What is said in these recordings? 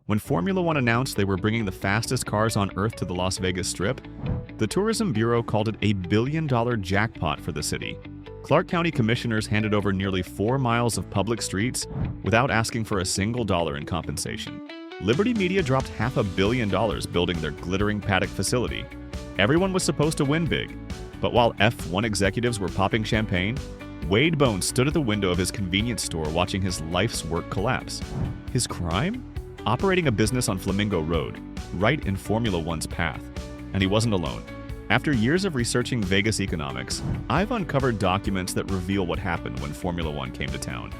When Formula One announced they were bringing the fastest cars on Earth to the Las Vegas Strip, the Tourism Bureau called it a billion-dollar jackpot for the city. Clark County commissioners handed over nearly 4 miles of public streets without asking for a single dollar in compensation. Liberty Media dropped $500 million building their glittering paddock facility. Everyone was supposed to win big, but while F1 executives were popping champagne, Wade Bohn stood at the window of his convenience store watching his life's work collapse. His crime? Operating a business on Flamingo Road, right in Formula One's path. And he wasn't alone. After years of researching Vegas economics, I've uncovered documents that reveal what happened when Formula One came to town.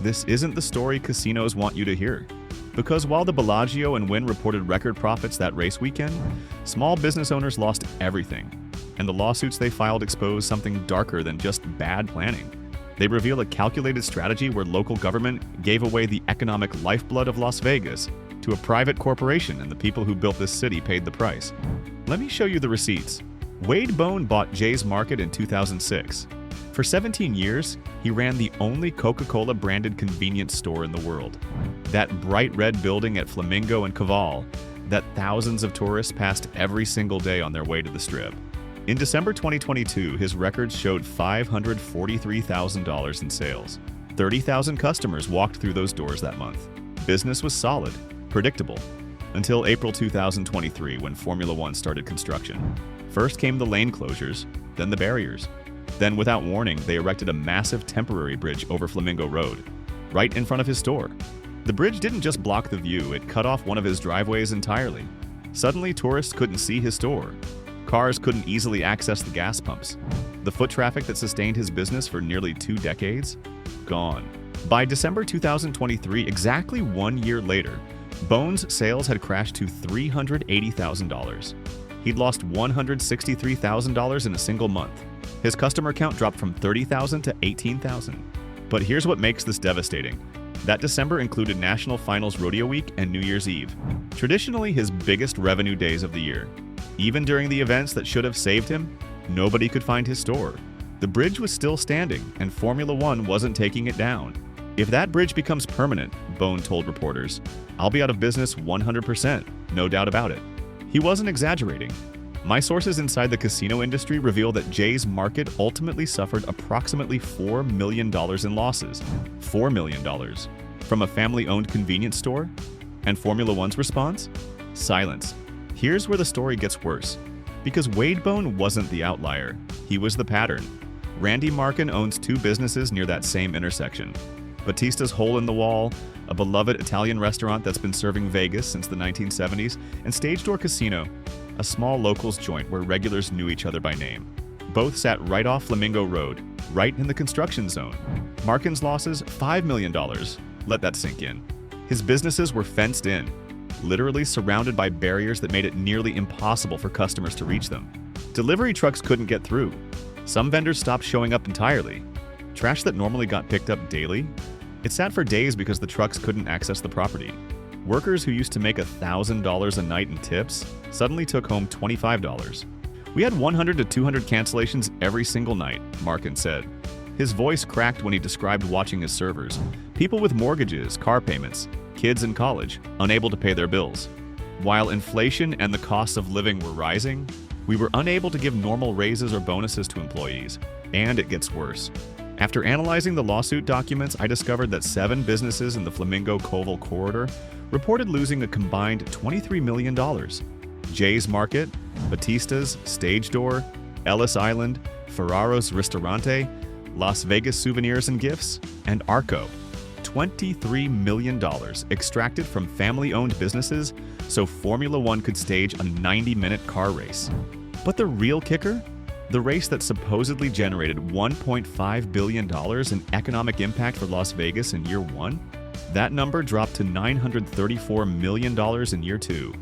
This isn't the story casinos want you to hear. Because while the Bellagio and Wynn reported record profits that race weekend, small business owners lost everything. And the lawsuits they filed expose something darker than just bad planning. They reveal a calculated strategy where local government gave away the economic lifeblood of Las Vegas to a private corporation, and the people who built this city paid the price. Let me show you the receipts. Wade Bohn bought Jay's Market in 2006. For 17 years, he ran the only Coca-Cola branded convenience store in the world. That bright red building at Flamingo and Caval that thousands of tourists passed every single day on their way to the Strip. In December 2022, his records showed $543,000 in sales. 30,000 customers walked through those doors that month. Business was solid, predictable, until April 2023 when Formula One started construction. First came the lane closures, then the barriers. Then, without warning, they erected a massive temporary bridge over Flamingo Road, right in front of his store. The bridge didn't just block the view, it cut off one of his driveways entirely. Suddenly, tourists couldn't see his store. Cars couldn't easily access the gas pumps. The foot traffic that sustained his business for nearly 2 decades? Gone. By December 2023, exactly 1 year later, Bohn's sales had crashed to $380,000. He'd lost $163,000 in a single month. His customer count dropped from 30,000 to 18,000. But here's what makes this devastating. That December included National Finals Rodeo Week and New Year's Eve, traditionally his biggest revenue days of the year. Even during the events that should have saved him, nobody could find his store. The bridge was still standing, and Formula One wasn't taking it down. If that bridge becomes permanent, Bohn told reporters, I'll be out of business 100%, no doubt about it. He wasn't exaggerating. My sources inside the casino industry reveal that Jay's Market ultimately suffered approximately $4 million in losses. $4 million. From a family-owned convenience store? And Formula One's response? Silence. Here's where the story gets worse. Because Wade Bohn wasn't the outlier, he was the pattern. Randy Markin owns 2 businesses near that same intersection. Battista's Hole in the Wall, a beloved Italian restaurant that's been serving Vegas since the 1970s, and Stage Door Casino, a small locals joint where regulars knew each other by name. Both sat right off Flamingo Road, right in the construction zone. Markin's losses, $5 million. Let that sink in. His businesses were fenced in, literally surrounded by barriers that made it nearly impossible for customers to reach them. Delivery trucks couldn't get through. Some vendors stopped showing up entirely. Trash that normally got picked up daily, it sat for days because the trucks couldn't access the property. Workers who used to make $1,000 a night in tips suddenly took home $25. We had 100 to 200 cancellations every single night, Markin said. His voice cracked when he described watching his servers. People with mortgages, car payments, kids in college, unable to pay their bills. While inflation and the costs of living were rising, we were unable to give normal raises or bonuses to employees. And it gets worse. After analyzing the lawsuit documents, I discovered that 7 businesses in the Flamingo-Koval corridor reported losing a combined $23 million. Jay's Market, Battista's, Stage Door, Ellis Island, Ferraro's Ristorante, Las Vegas Souvenirs and Gifts, and Arco. $23 million extracted from family-owned businesses so Formula One could stage a 90-minute car race. But the real kicker? The race that supposedly generated $1.5 billion in economic impact for Las Vegas in year 1? That number dropped to $934 million in year 2.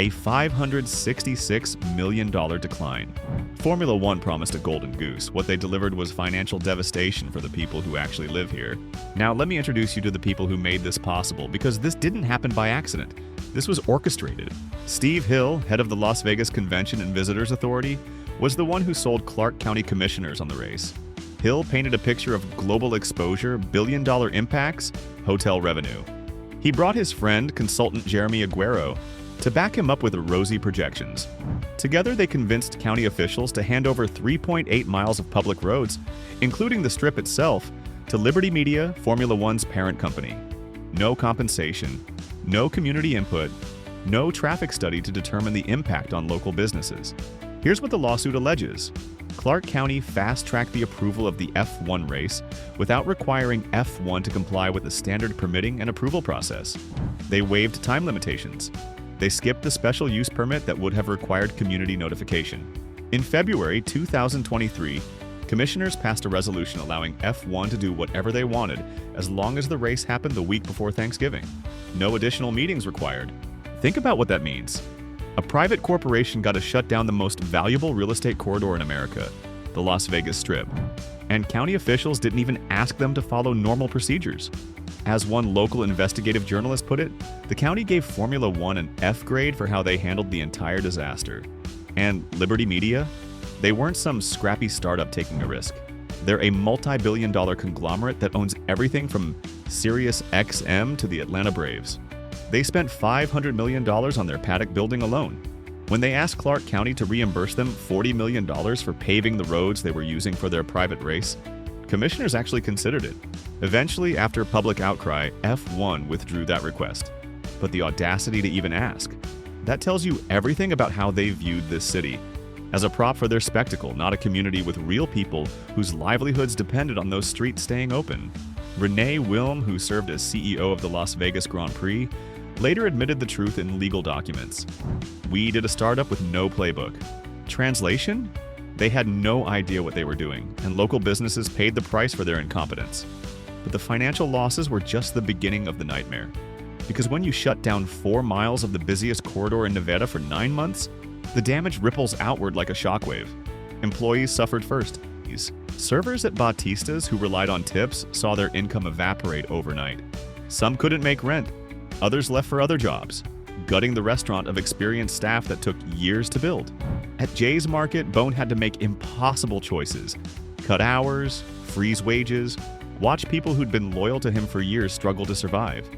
A $566 million decline. Formula One promised a golden goose. What they delivered was financial devastation for the people who actually live here. Now let me introduce you to the people who made this possible, because this didn't happen by accident. This was orchestrated. Steve Hill, head of the Las Vegas Convention and Visitors Authority, was the one who sold Clark County commissioners on the race. Hill painted a picture of global exposure, billion-dollar impacts, hotel revenue. He brought his friend, consultant Jeremy Aguero, to back him up with rosy projections. Together, they convinced county officials to hand over 3.8 miles of public roads, including the strip itself, to Liberty Media, Formula One's parent company. No compensation, no community input, no traffic study to determine the impact on local businesses. Here's what the lawsuit alleges. Clark County fast-tracked the approval of the F1 race without requiring F1 to comply with the standard permitting and approval process. They waived time limitations. They skipped the special use permit that would have required community notification. In February 2023, commissioners passed a resolution allowing F1 to do whatever they wanted as long as the race happened the week before Thanksgiving. No additional meetings required. Think about what that means. A private corporation got to shut down the most valuable real estate corridor in America, the Las Vegas Strip. And county officials didn't even ask them to follow normal procedures. As one local investigative journalist put it, the county gave Formula One an F grade for how they handled the entire disaster. And Liberty Media? They weren't some scrappy startup taking a risk. They're a multi-billion-dollar conglomerate that owns everything from Sirius XM to the Atlanta Braves. They spent $500 million on their paddock building alone. When they asked Clark County to reimburse them $40 million for paving the roads they were using for their private race, commissioners actually considered it. Eventually, after public outcry, F1 withdrew that request. But the audacity to even ask. That tells you everything about how they viewed this city. As a prop for their spectacle, not a community with real people whose livelihoods depended on those streets staying open. Renee Wilm, who served as CEO of the Las Vegas Grand Prix, later admitted the truth in legal documents. We did a startup with no playbook. Translation? They had no idea what they were doing, and local businesses paid the price for their incompetence. But the financial losses were just the beginning of the nightmare. Because when you shut down 4 miles of the busiest corridor in Nevada for 9 months, the damage ripples outward like a shockwave. Employees suffered first. Servers at Battista's who relied on tips saw their income evaporate overnight. Some couldn't make rent. Others left for other jobs, gutting the restaurant of experienced staff that took years to build. At Jay's Market, Bohn had to make impossible choices. Cut hours, freeze wages, watch people who'd been loyal to him for years struggle to survive.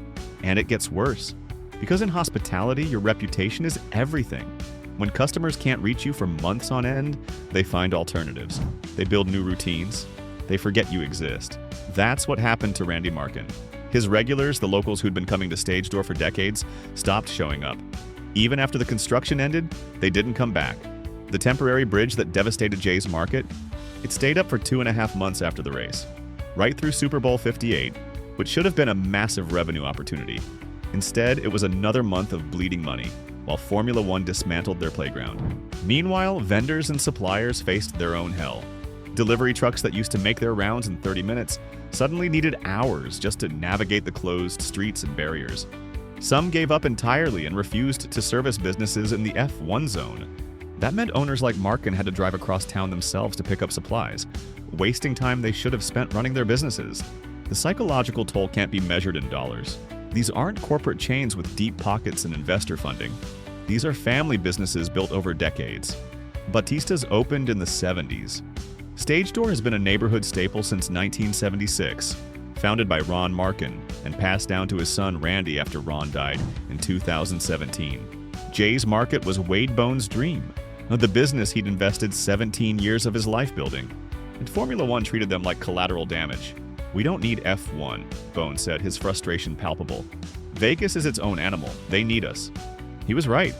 And it gets worse. Because in hospitality, your reputation is everything. When customers can't reach you for months on end, they find alternatives. They build new routines. They forget you exist. That's what happened to Randy Markin. His regulars, the locals who'd been coming to Stage Door for decades, stopped showing up. Even after the construction ended, they didn't come back. The temporary bridge that devastated Jay's Market, it stayed up for 2.5 months after the race, right through Super Bowl 58, which should have been a massive revenue opportunity. Instead, it was another month of bleeding money, while Formula One dismantled their playground. Meanwhile, vendors and suppliers faced their own hell. Delivery trucks that used to make their rounds in 30 minutes suddenly needed hours just to navigate the closed streets and barriers. Some gave up entirely and refused to service businesses in the F1 zone. That meant owners like Markin had to drive across town themselves to pick up supplies, wasting time they should have spent running their businesses. The psychological toll can't be measured in dollars. These aren't corporate chains with deep pockets and investor funding. These are family businesses built over decades. Battista's opened in the 70s. Stage Door has been a neighborhood staple since 1976, founded by Ron Markin and passed down to his son Randy after Ron died in 2017. Jay's Market was Wade Bohn's dream, the business he'd invested 17 years of his life building. And Formula One treated them like collateral damage. "We don't need F1, Bohn said, his frustration palpable. "Vegas is its own animal. They need us." He was right.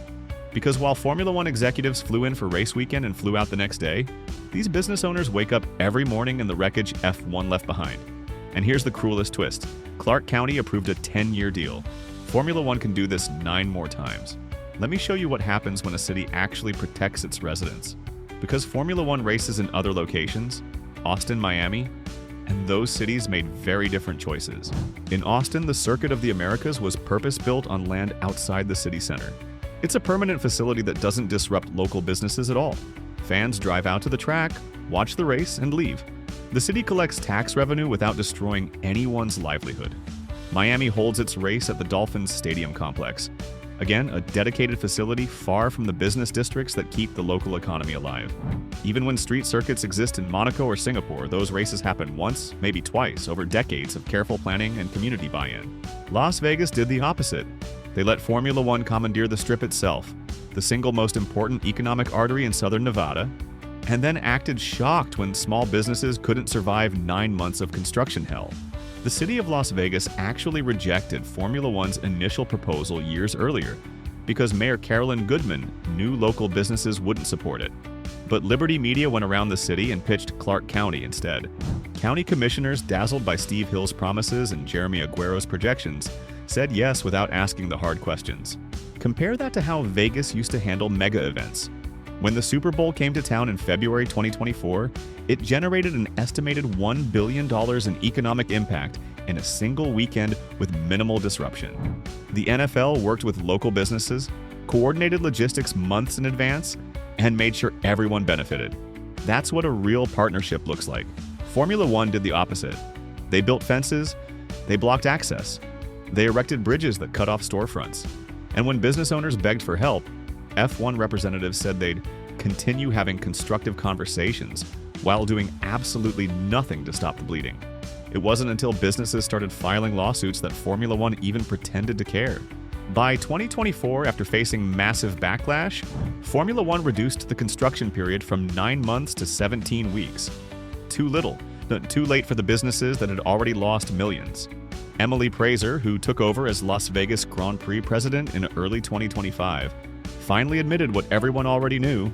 Because while Formula One executives flew in for race weekend and flew out the next day, these business owners wake up every morning in the wreckage F1 left behind. And here's the cruelest twist. Clark County approved a 10-year deal. Formula One can do this 9 more times. Let me show you what happens when a city actually protects its residents. Because Formula One races in other locations, Austin, Miami, and those cities made very different choices. In Austin, the Circuit of the Americas was purpose-built on land outside the city center. It's a permanent facility that doesn't disrupt local businesses at all. Fans drive out to the track, watch the race, and leave. The city collects tax revenue without destroying anyone's livelihood. Miami holds its race at the Dolphins Stadium complex, Again, a dedicated facility far from the business districts that keep the local economy alive. Even when street circuits exist in Monaco or Singapore, those races happen once, maybe twice, over decades of careful planning and community buy-in. Las Vegas did the opposite. They let Formula One commandeer the Strip itself, the single most important economic artery in southern Nevada, and then acted shocked when small businesses couldn't survive 9 months of construction hell. The city of Las Vegas actually rejected Formula One's initial proposal years earlier because Mayor Carolyn Goodman knew local businesses wouldn't support it. But Liberty Media went around the city and pitched Clark County instead. County commissioners, dazzled by Steve Hill's promises and Jeremy Aguero's projections, said yes without asking the hard questions. Compare that to how Vegas used to handle mega events. When the Super Bowl came to town in February 2024, it generated an estimated $1 billion in economic impact in a single weekend with minimal disruption. The NFL worked with local businesses, coordinated logistics months in advance, and made sure everyone benefited. That's what a real partnership looks like. Formula One did the opposite. They built fences, they blocked access, they erected bridges that cut off storefronts. And when business owners begged for help, F1 representatives said they'd continue having constructive conversations while doing absolutely nothing to stop the bleeding. It wasn't until businesses started filing lawsuits that Formula One even pretended to care. By 2024, after facing massive backlash, Formula One reduced the construction period from 9 months to 17 weeks. Too late for the businesses that had already lost millions. Emily Prazer, who took over as Las Vegas Grand Prix president in early 2025, finally admitted what everyone already knew: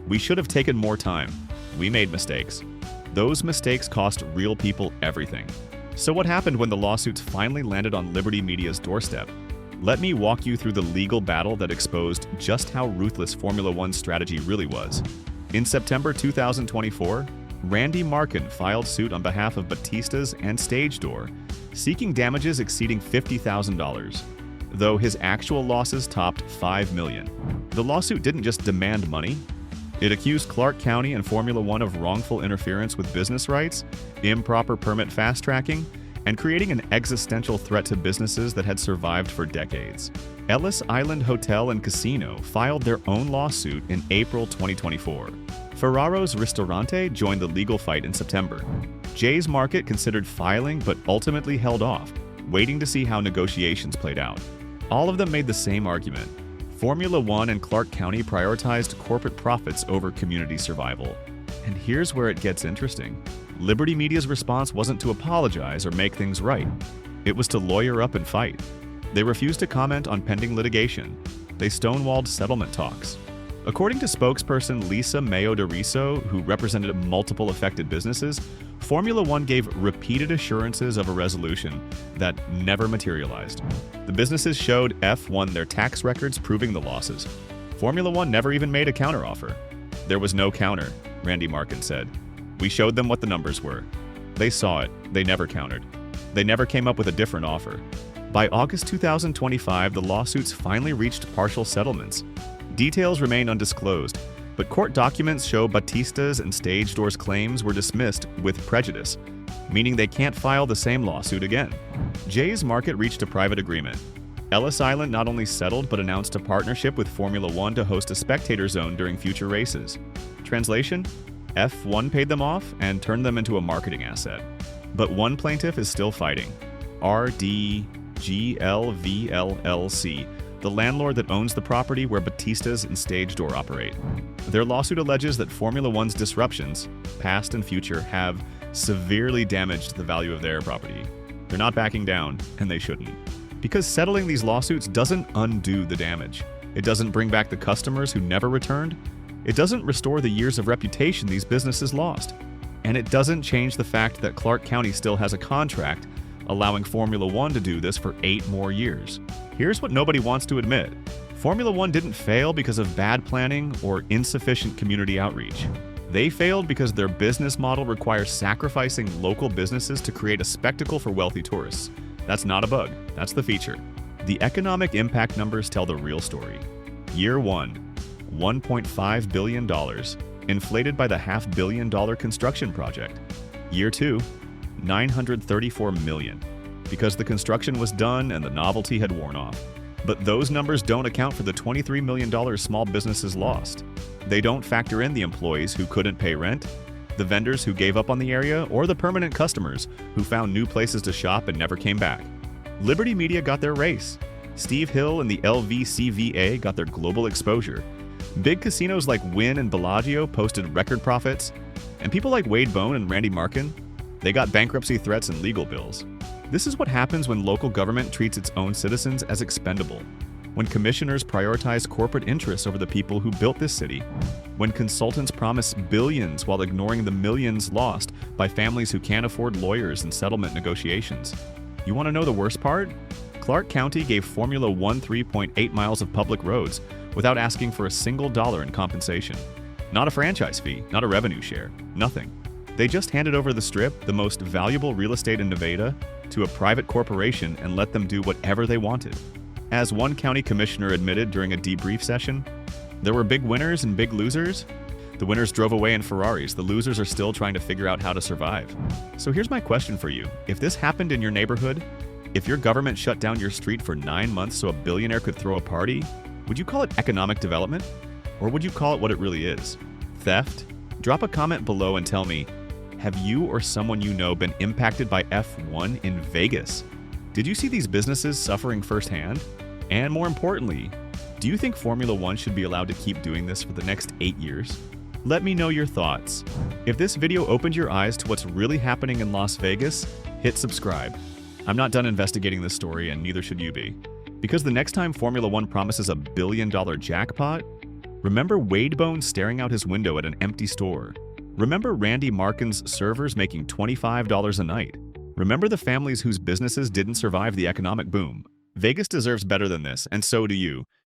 we should have taken more time. We made mistakes. Those mistakes cost real people everything. So what happened when the lawsuits finally landed on Liberty Media's doorstep? Let me walk you through the legal battle that exposed just how ruthless Formula One's strategy really was. In September 2024, Randy Markin filed suit on behalf of Battista's and Stage Door, seeking damages exceeding $50,000, though his actual losses topped $5 million. The lawsuit didn't just demand money. It accused Clark County and Formula One of wrongful interference with business rights, improper permit fast-tracking, and creating an existential threat to businesses that had survived for decades. Ellis Island Hotel and Casino filed their own lawsuit in April 2024. Ferraro's Ristorante joined the legal fight in September. Jay's Market considered filing but ultimately held off, waiting to see how negotiations played out. All of them made the same argument. Formula One and Clark County prioritized corporate profits over community survival. And here's where it gets interesting. Liberty Media's response wasn't to apologize or make things right. It was to lawyer up and fight. They refused to comment on pending litigation. They stonewalled settlement talks. According to spokesperson Lisa Mayo DeRiso, who represented multiple affected businesses, Formula One gave repeated assurances of a resolution that never materialized. The businesses showed F1 their tax records proving the losses. Formula One never even made a counteroffer. There was no counter, Randy Markin said. We showed them what the numbers were. They saw it. They never countered. They never came up with a different offer. By August 2025, the lawsuits finally reached partial settlements. Details remain undisclosed, but court documents show Battista's and Stage Door's claims were dismissed with prejudice, meaning they can't file the same lawsuit again. Jay's Market reached a private agreement. Ellis Island not only settled but announced a partnership with Formula One to host a spectator zone during future races. Translation? F1 paid them off and turned them into a marketing asset. But one plaintiff is still fighting: RDGLV LLC, the landlord that owns the property where Battista's and Stage Door operate. Their lawsuit alleges that Formula One's disruptions, past and future, have severely damaged the value of their property. They're not backing down, and they shouldn't. Because settling these lawsuits doesn't undo the damage. It doesn't bring back the customers who never returned. It doesn't restore the years of reputation these businesses lost. And it doesn't change the fact that Clark County still has a contract allowing Formula One to do this for 8 more years. Here's what nobody wants to admit. Formula One didn't fail because of bad planning or insufficient community outreach. They failed because their business model requires sacrificing local businesses to create a spectacle for wealthy tourists. That's not a bug, that's the feature. The economic impact numbers tell the real story. Year 1, $1.5 billion, inflated by the $500 million construction project. Year 2, $934 million, because the construction was done and the novelty had worn off. But those numbers don't account for the $23 million small businesses lost. They don't factor in the employees who couldn't pay rent, the vendors who gave up on the area, or the permanent customers who found new places to shop and never came back. Liberty Media got their race. Steve Hill and the LVCVA got their global exposure. Big casinos like Wynn and Bellagio posted record profits, and people like Wade Bohn and Randy Markin, they got bankruptcy threats and legal bills. This is what happens when local government treats its own citizens as expendable, when commissioners prioritize corporate interests over the people who built this city, when consultants promise billions while ignoring the millions lost by families who can't afford lawyers and settlement negotiations. You want to know the worst part? Clark County gave Formula One 3.8 miles of public roads without asking for a single dollar in compensation. Not a franchise fee, not a revenue share, nothing. They just handed over the Strip, the most valuable real estate in Nevada, to a private corporation and let them do whatever they wanted. As one county commissioner admitted during a debrief session, there were big winners and big losers. The winners drove away in Ferraris. The losers are still trying to figure out how to survive. So here's my question for you. If this happened in your neighborhood, if your government shut down your street for 9 months so a billionaire could throw a party, would you call it economic development? Or would you call it what it really is? Theft? Drop a comment below and tell me, have you or someone you know been impacted by F1 in Vegas? Did you see these businesses suffering firsthand? And more importantly, do you think Formula One should be allowed to keep doing this for the next 8 years? Let me know your thoughts. If this video opened your eyes to what's really happening in Las Vegas, hit subscribe. I'm not done investigating this story, and neither should you be. Because the next time Formula One promises a billion-dollar jackpot, remember Wade Bohn staring out his window at an empty store. Remember Randy Markin's servers making $25 a night. Remember the families whose businesses didn't survive the economic boom. Vegas deserves better than this, and so do you.